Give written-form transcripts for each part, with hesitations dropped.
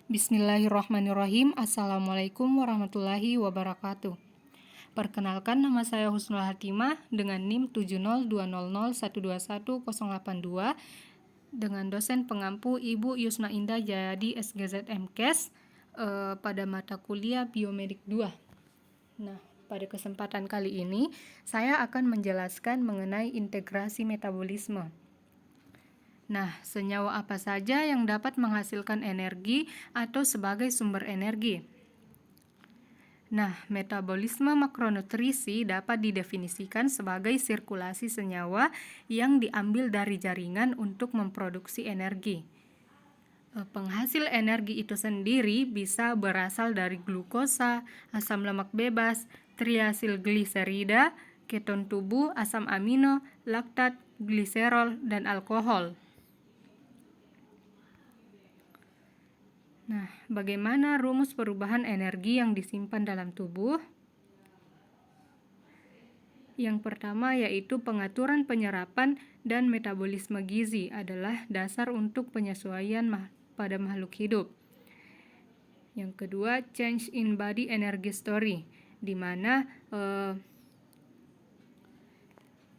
Bismillahirrahmanirrahim. Assalamualaikum warahmatullahi wabarakatuh. Perkenalkan, nama saya Husnul Hatimah dengan NIM 70200121082 dengan dosen pengampu Ibu Yusna Indah Jayadi SGZ MKes pada mata kuliah Biomedik 2. Nah, pada kesempatan kali ini saya akan menjelaskan mengenai integrasi metabolisme. Nah, senyawa apa saja yang dapat menghasilkan energi atau sebagai sumber energi? Nah, metabolisme makronutrisi dapat didefinisikan sebagai sirkulasi senyawa yang diambil dari jaringan untuk memproduksi energi. Penghasil energi itu sendiri bisa berasal dari glukosa, asam lemak bebas, triasilgliserida, keton tubuh, asam amino, laktat, gliserol, dan alkohol. Nah, bagaimana rumus perubahan energi yang disimpan dalam tubuh? Yang pertama yaitu pengaturan penyerapan dan metabolisme gizi adalah dasar untuk penyesuaian pada makhluk hidup. Yang kedua, change in body energy story, di mana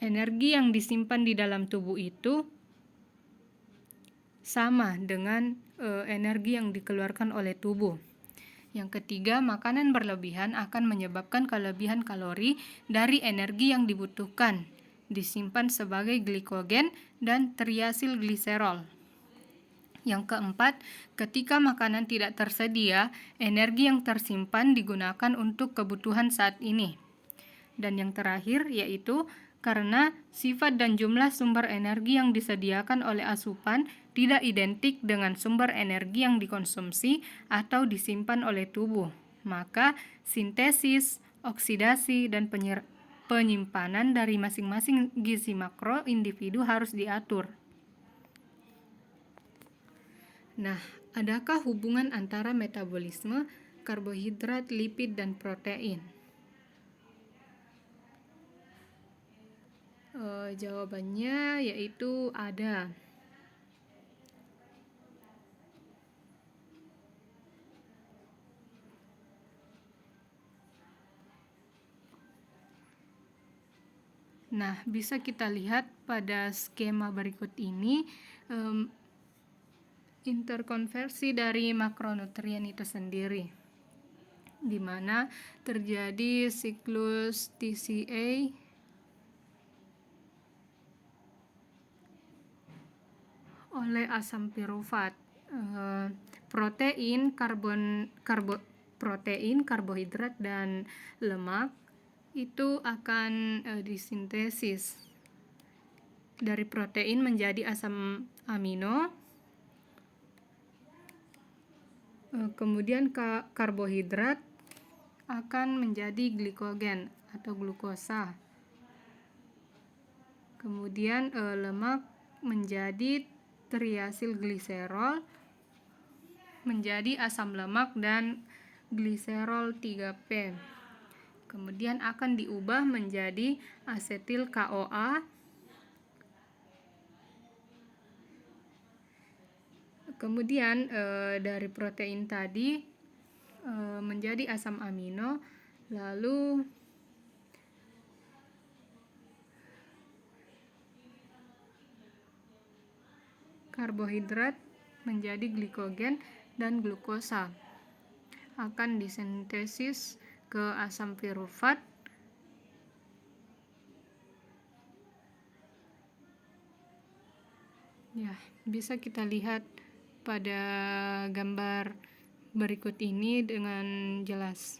energi yang disimpan di dalam tubuh itu sama dengan energi yang dikeluarkan oleh tubuh. Yang ketiga, makanan berlebihan akan menyebabkan kelebihan kalori dari energi yang dibutuhkan, disimpan sebagai glikogen dan triasilgliserol. Yang keempat, ketika makanan tidak tersedia, energi yang tersimpan digunakan untuk kebutuhan saat ini. Dan yang terakhir yaitu karena sifat dan jumlah sumber energi yang disediakan oleh asupan tidak identik dengan sumber energi yang dikonsumsi atau disimpan oleh tubuh, maka sintesis, oksidasi, dan penyimpanan dari masing-masing gizi makro individu harus diatur. Nah, adakah hubungan antara metabolisme, karbohidrat, lipid, dan protein? Jawabannya yaitu ada. Nah, bisa kita lihat pada skema berikut ini interkonversi dari makronutrien itu sendiri, di mana terjadi siklus TCA oleh asam pirufat. Protein, karbohidrat, dan lemak itu akan disintesis dari protein menjadi asam amino, kemudian karbohidrat akan menjadi glikogen atau glukosa, kemudian lemak menjadi triasilgliserol menjadi asam lemak dan gliserol 3P. Kemudian akan diubah menjadi asetil CoA, kemudian dari protein tadi menjadi asam amino, lalu karbohidrat menjadi glikogen dan glukosa akan disintesis ke asam pirufat, ya, bisa kita lihat pada gambar berikut ini dengan jelas.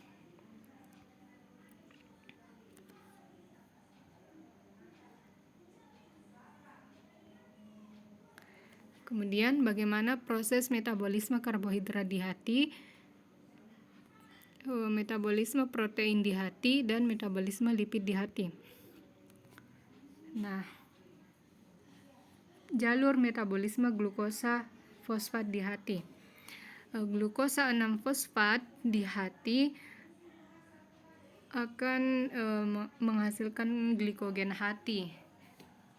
Kemudian bagaimana proses metabolisme karbohidrat di hati, metabolisme protein di hati, dan metabolisme lipid di hati. Nah, jalur metabolisme glukosa fosfat di hati. Glukosa 6-fosfat di hati akan menghasilkan glikogen hati,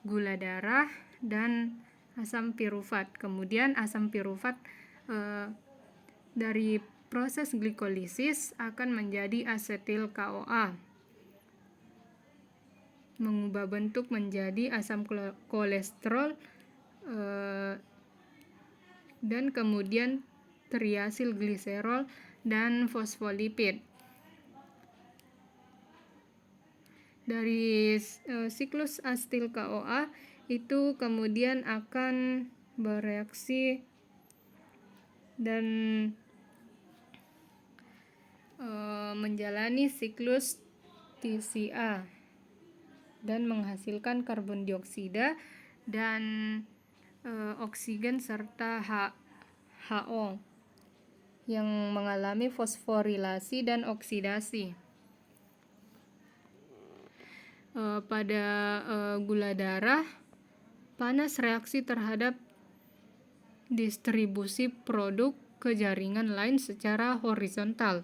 gula darah, dan asam pirufat. Kemudian asam pirufat dari proses glikolisis akan menjadi asetil CoA, mengubah bentuk menjadi asam kolesterol dan kemudian triasil gliserol dan fosfolipid. Dari siklus asetil CoA itu kemudian akan bereaksi dan menjalani siklus TCA dan menghasilkan karbon dioksida dan oksigen serta HO yang mengalami fosforilasi dan oksidasi. Pada gula darah, panas reaksi terhadap distribusi produk ke jaringan lain secara horizontal.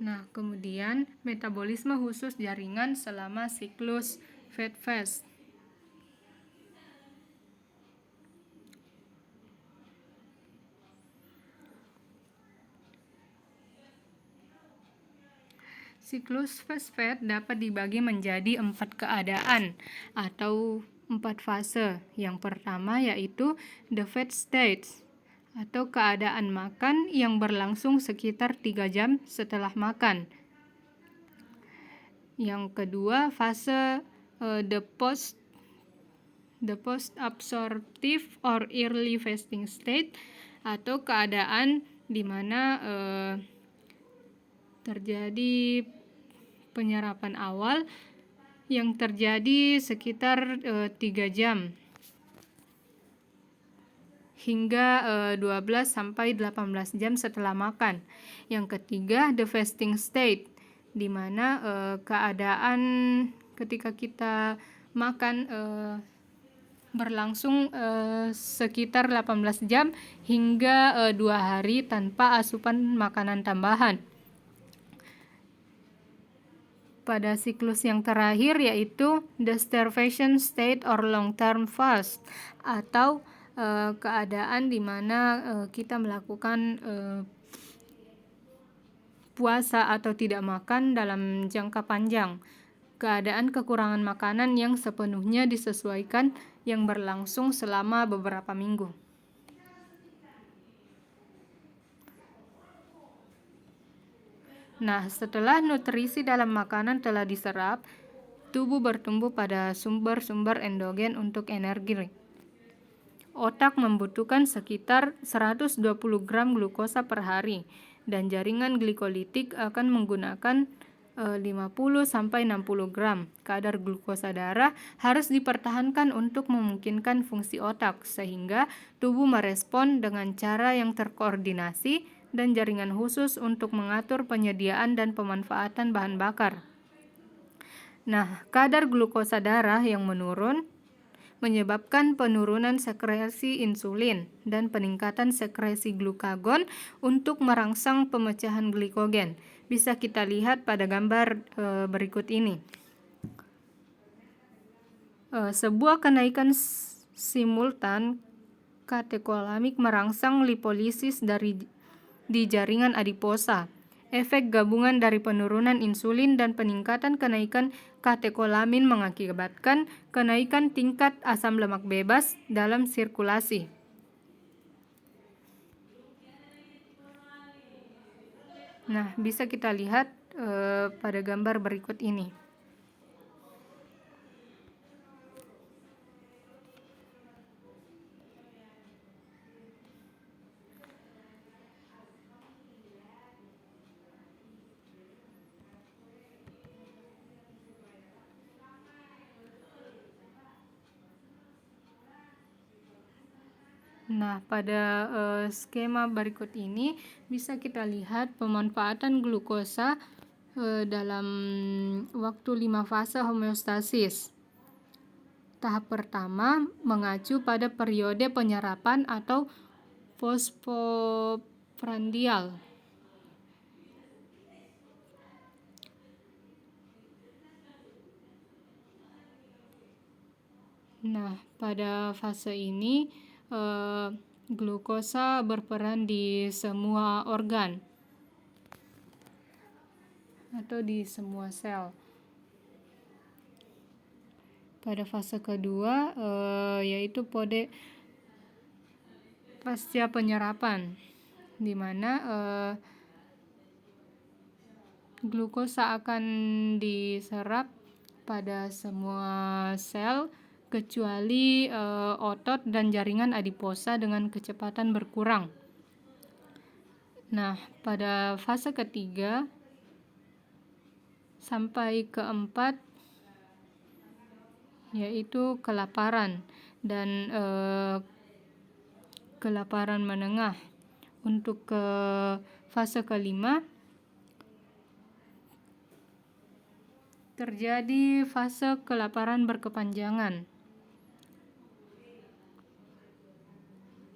Nah, kemudian metabolisme khusus jaringan selama siklus fat phase. Siklus fosfat dapat dibagi menjadi 4 keadaan atau 4 fase. Yang pertama yaitu the fat stage atau keadaan makan yang berlangsung sekitar 3 jam setelah makan. Yang kedua fase the post absorptive or early fasting state atau keadaan di mana terjadi penyerapan awal yang terjadi sekitar 3 jam hingga 12 sampai 18 jam setelah makan. Yang ketiga the fasting state, di mana keadaan ketika kita makan berlangsung sekitar 18 jam hingga 2 hari tanpa asupan makanan tambahan. Pada siklus yang terakhir yaitu the starvation state or long term fast atau keadaan di mana kita melakukan puasa atau tidak makan dalam jangka panjang. Keadaan kekurangan makanan yang sepenuhnya disesuaikan yang berlangsung selama beberapa minggu. Nah, setelah nutrisi dalam makanan telah diserap, tubuh bertumbuh pada sumber-sumber endogen untuk energi. Otak membutuhkan sekitar 120 gram glukosa per hari, dan jaringan glikolitik akan menggunakan 50-60 gram. Kadar glukosa darah harus dipertahankan untuk memungkinkan fungsi otak, sehingga tubuh merespon dengan cara yang terkoordinasi dan jaringan khusus untuk mengatur penyediaan dan pemanfaatan bahan bakar. Nah, kadar glukosa darah yang menurun menyebabkan penurunan sekresi insulin dan peningkatan sekresi glukagon untuk merangsang pemecahan glikogen. Bisa kita lihat pada gambar berikut ini. Sebuah kenaikan simultan katekolamik merangsang lipolisis di jaringan adiposa. Efek gabungan dari penurunan insulin dan peningkatan kenaikan katekolamin mengakibatkan kenaikan tingkat asam lemak bebas dalam sirkulasi. Nah, bisa kita lihat pada gambar berikut ini. Nah, pada skema berikut ini bisa kita lihat pemanfaatan glukosa dalam waktu 5 fase homeostasis. Tahap pertama mengacu pada periode penyerapan atau fosfoprandial. Nah, pada fase ini glukosa berperan di semua organ atau di semua sel. Pada fase kedua yaitu pasca penyerapan, di mana glukosa akan diserap pada semua sel kecuali otot dan jaringan adiposa dengan kecepatan berkurang. Nah, pada fase ketiga sampai keempat yaitu kelaparan dan kelaparan menengah. Untuk ke fase kelima terjadi fase kelaparan berkepanjangan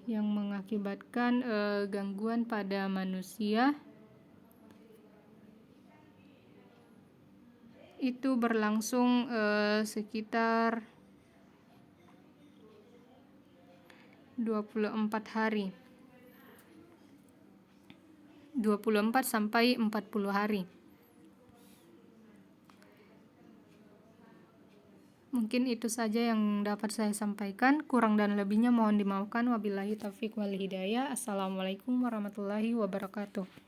yang mengakibatkan gangguan pada manusia. Itu berlangsung sekitar 24 hari. 24 sampai 40 hari. Mungkin itu saja yang dapat saya sampaikan. Kurang dan lebihnya mohon dimaafkan. Wabillahi taufiq wal hidayah. Assalamualaikum warahmatullahi wabarakatuh.